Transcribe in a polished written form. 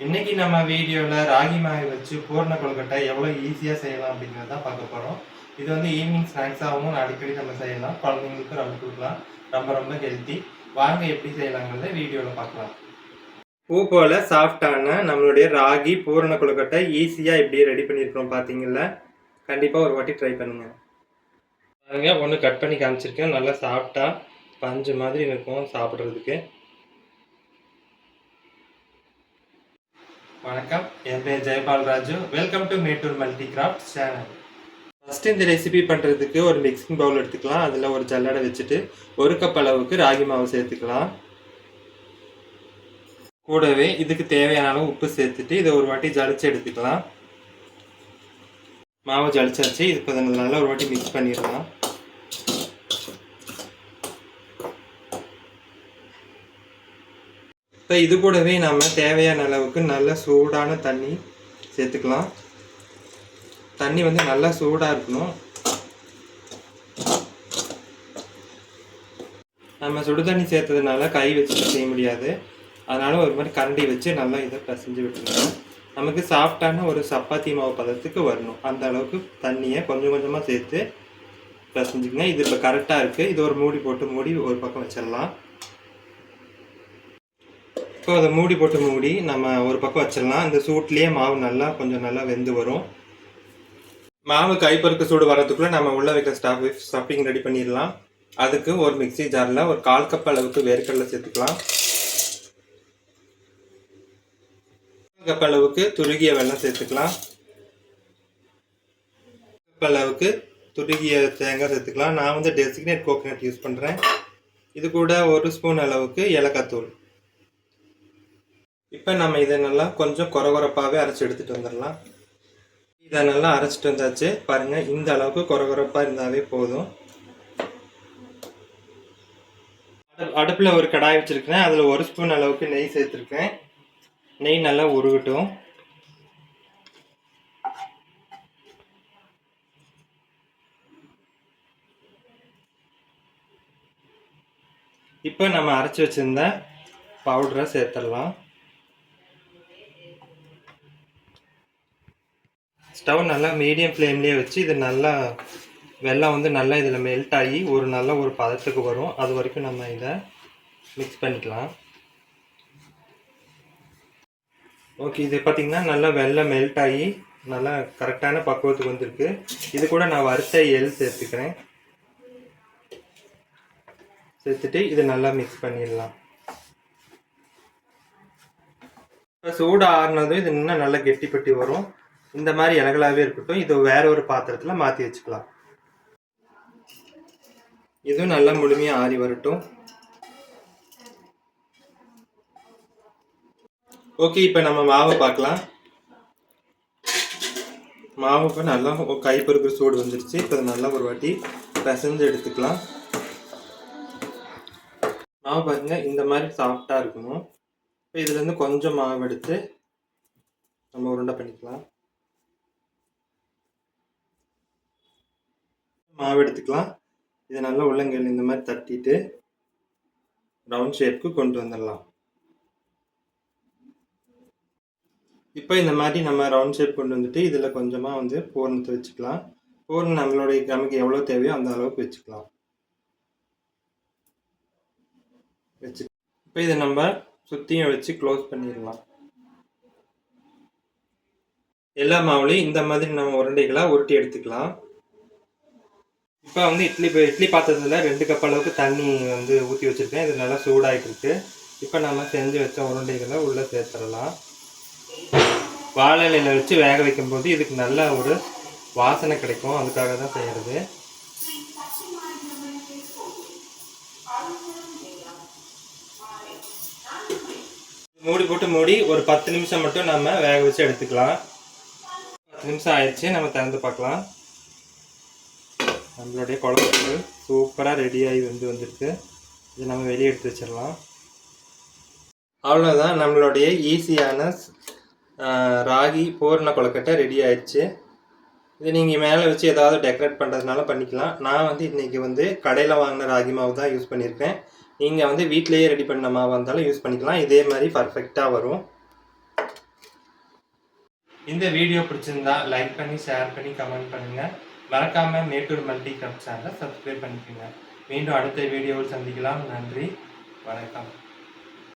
இன்னைக்கு நம்ம வீடியோவில் ராகி மாவை வச்சு பூர்ண கொழுக்கட்டை எவ்வளோ ஈஸியாக செய்யலாம் அப்படிங்கிறத பார்க்க போகிறோம். இது வந்து ஈவினிங் ஸ்நாக்ஸாகவும் அடிக்கடி நம்ம செய்யலாம், குழந்தைங்களுக்கு ரொம்ப கொடுக்கலாம், ரொம்ப ஹெல்த்தி. வாங்க எப்படி செய்யலாங்கிறத வீடியோவில் பார்க்கலாம். பூ போல் சாஃப்டான நம்மளுடைய ராகி பூரண கொழுக்கட்டை ஈஸியாக எப்படி ரெடி பண்ணியிருக்கிறோம் பார்த்தீங்களா? கண்டிப்பாக ஒரு வாட்டி ட்ரை பண்ணுங்கள். பாருங்க, ஒன்று கட் பண்ணி காமிச்சிருக்கேன். நல்லா சாஃப்டாக பஞ்சு மாதிரி இருக்கும் சாப்பிட்றதுக்கு. வணக்கம், என் பேர் Jayapal Raju. Welcome to Mettur multi craft channel. First இந்த ரெசிபி பண்ணுறதுக்கு ஒரு மிக்சிங் பவுல் எடுத்துக்கலாம். அதில் ஒரு ஜல்லடை வச்சுட்டு 1 கப் அளவுக்கு ராகி மாவு சேர்த்துக்கலாம். கூடவே இதுக்கு தேவையான அளவு உப்பு சேர்த்துட்டு இதை ஒரு வாட்டி ஜலிச்சு எடுத்துக்கலாம். மாவு ஜலிச்சாச்சு. இப்போ நல்லா ஒரு வாட்டி மிக்ஸ் பண்ணிடலாம். இப்போ இது கூடவே நம்ம தேவையான அளவுக்கு நல்ல சூடான தண்ணி சேர்த்துக்கலாம். தண்ணி வந்து நல்லா சூடாக இருக்கணும். நம்ம சுடு தண்ணி சேர்த்ததுனால கை வச்சுட்டு செய்ய முடியாது, அதனால ஒரு மாதிரி கரண்டி வச்சு நல்லா இதை பிசைஞ்சு விட்டுருங்க. நமக்கு சாஃப்டான ஒரு சப்பாத்தி மாவு பதத்துக்கு வரணும். அந்த அளவுக்கு தண்ணியை கொஞ்சம் கொஞ்சமாக சேர்த்து பிசைஞ்சுங்க. இது இப்போ கரெக்டாக இருக்குது. இது ஒரு மூடி போட்டு மூடி ஒரு பக்கம் வச்சிடலாம். இப்போ அதை மூடி போட்டு மூடி நம்ம ஒரு பக்கம் வச்சிடலாம். இந்த சூட்லேயே மாவு கொஞ்சம் நல்லா வெந்து வரும். மாவு கைப்பருக்கு சூடு வரதுக்குள்ளே நம்ம உள்ளே வைக்கிற ஸ்டஃபிங் ரெடி பண்ணிடலாம். அதுக்கு ஒரு மிக்சி ஜாரில் ஒரு 1/4 கப் அளவுக்கு வேர்க்கடலை சேர்த்துக்கலாம். 1 கப் அளவுக்கு துருகிய வெல்லம் சேர்த்துக்கலாம். 1 கப் அளவுக்கு துருகிய தேங்காய் சேர்த்துக்கலாம். நான் வந்து டெசிக்னேட் கோகோனட் யூஸ் பண்ணுறேன். இது கூட 1 ஸ்பூன் அளவுக்கு ஏலக்காய் தூள். இப்போ நம்ம இதை நல்லா கொஞ்சம் கொரகொரப்பாகவே அரைச்சி எடுத்துகிட்டு வந்துடலாம். இதை நல்லா அரைச்சிட்டு வந்தாச்சு. பாருங்கள், இந்த அளவுக்கு கொரகொரப்பாக இருந்தாவே போதும். அடுப்பில் ஒரு கடாய் வச்சுருக்கேன். அதில் 1 ஸ்பூன் அளவுக்கு நெய் சேர்த்துருக்கேன். நெய் நல்லா உருகட்டும். இப்போ நம்ம அரைச்சி வச்சுருந்த பவுடரை சேர்த்துடலாம். ஸ்டவ் நல்லா மீடியம் ஃப்ளேம்லேயே வச்சு இது நல்லா வெல்லம் வந்து நல்லா இதில் மெல்ட் ஆகி ஒரு பதத்துக்கு வரும். அது வரைக்கும் நம்ம இதை மிக்ஸ் பண்ணிக்கலாம். ஓகே, இது பார்த்திங்கன்னா நல்லா வெல்லம் மெல்ட் ஆகி நல்லா கரெக்டான பக்குவத்துக்கு வந்திருக்கு. இது கூட நான் வறுத்த எள் சேர்த்துக்கிறேன். சேர்த்துட்டு இதை நல்லா மிக்ஸ் பண்ணிடலாம். இப்போ சூடு ஆறுனதும் இது இன்னும் நல்லா கெட்டிப்பட்டி வரும். இந்த மாதிரி இலகலாகவே இருக்கட்டும். இது வேற ஒரு பாத்திரத்தில் மாற்றி வச்சுக்கலாம். இதுவும் நல்லா முழுமையாக ஆறி வரட்டும். ஓகே, இப்போ நம்ம மாவை பார்க்கலாம். மாவுக்கு நல்லா கை பொறுக்கிற சூடு வந்துருச்சு. இப்போ நல்லா ஒரு வாட்டி பிசைஞ்சு எடுத்துக்கலாம். மாவு பாருங்க, இந்த மாதிரி சாஃப்டாக இருக்கணும். இப்போ இதுலேருந்து கொஞ்சம் மாவு எடுத்து நம்ம உருண்டை பண்ணிக்கலாம். மாவு எடுத்துக்கலாம். இதை நல்லா உள்ளங்கையில் இந்த மாதிரி தட்டிட்டு ரவுண்ட் ஷேப்புக்கு கொண்டு வந்துடலாம். இப்போ இந்த மாதிரி நம்ம ரவுண்ட் ஷேப் கொண்டு வந்துட்டு இதில் கொஞ்சமாக வந்து பூரணத்தை வச்சுக்கலாம். பூரணம் நமக்கு எவ்வளோ தேவையோ அந்த அளவுக்கு வச்சுக்கலாம். இப்போ இதை நம்ம சுற்றியும் வச்சு க்ளோஸ் பண்ணிடலாம். எல்லா மாவுலையும் இந்த மாதிரி நம்ம உருண்டைகளாக உருட்டி எடுத்துக்கலாம். இப்போ வந்து இட்லி பாத்திரத்தில் 2 கப் அளவுக்கு தண்ணி வந்து ஊற்றி வச்சுருக்கேன். இது நல்லா சூடாகிட்டு இருக்கு. இப்போ நம்ம செஞ்சு வச்ச உருண்டைகளை உள்ளே சேர்த்துடலாம். வாழை இலையில் வச்சு வேக வைக்கும்போது இதுக்கு நல்ல ஒரு வாசனை கிடைக்கும். அதுக்காக தான் செய்கிறது. மூடி போட்டு மூடி ஒரு 10 நிமிஷம் மட்டும் நம்ம வேக வச்சு எடுத்துக்கலாம். 10 நிமிஷம் ஆயிடுச்சு. நம்ம திறந்து பார்க்கலாம். நம்மளுடைய குழம்பு சூப்பராக ரெடியாகி வந்துருக்கு. இதை நம்ம வெளியே எடுத்து வச்சிடலாம். அவ்வளோதான், நம்மளுடைய ஈஸியான ராகி பூரண கொழுக்கட்டை ரெடி ஆயிடுச்சு. இது நீங்கள் மேலே வச்சு ஏதாவது டெக்கரேட் பண்ணுறதுனால பண்ணிக்கலாம். நான் வந்து இன்றைக்கி வந்து கடையில் வாங்கின ராகி மாவு தான் யூஸ் பண்ணியிருக்கேன். நீங்கள் வந்து வீட்டிலேயே ரெடி பண்ண மாவு இருந்தாலும் யூஸ் பண்ணிக்கலாம். இதே மாதிரி பர்ஃபெக்டாக வரும். இந்த வீடியோ பிடிச்சிருந்தா லைக் பண்ணி, ஷேர் பண்ணி, கமெண்ட் பண்ணுங்க. மறக்காம மேட்டூர் மல்டி கிராஃப்ட் சேனலை சப்ஸ்கிரைப் பண்ணிக்கோங்க. மீண்டும் அடுத்த வீடியோவில் சந்திக்கலாம். நன்றி, வணக்கம்.